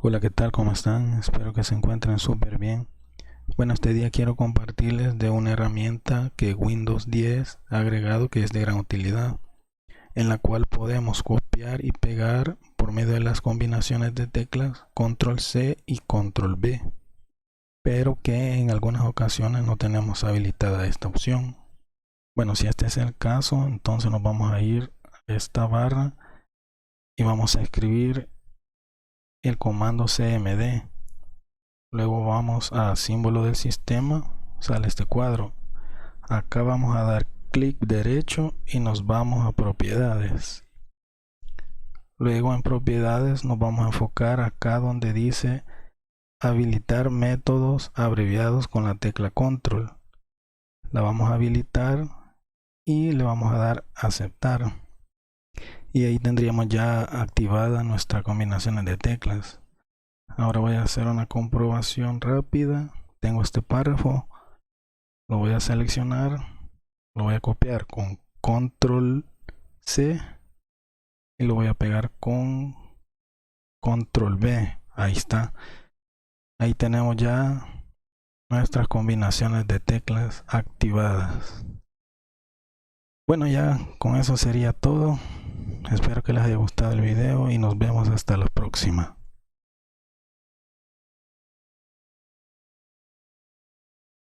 Hola, ¿qué tal? ¿Cómo están? Espero que se encuentren súper bien. Bueno, este día quiero compartirles de una herramienta que Windows 10 ha agregado que es de gran utilidad, en la cual podemos copiar y pegar por medio de las combinaciones de teclas Control C y Control V, pero que en algunas ocasiones no tenemos habilitada esta opción. Bueno, si este es el caso, entonces nos vamos a ir a esta barra y vamos a escribir el comando CMD. Luego vamos a símbolo del sistema, sale este cuadro. Acá vamos a dar clic derecho y nos vamos a propiedades. Luego en propiedades nos vamos a enfocar acá donde dice habilitar métodos abreviados con la tecla control. La vamos a habilitar y le vamos a dar aceptar. Y ahí tendríamos ya activada nuestras combinaciones de teclas. Ahora voy a hacer una comprobación rápida. Tengo este párrafo. Lo voy a seleccionar, lo voy a copiar con control C y lo voy a pegar con control V. Ahí está. Ahí tenemos ya nuestras combinaciones de teclas activadas. Bueno, ya con eso sería todo. Espero que les haya gustado el video y nos vemos hasta la próxima.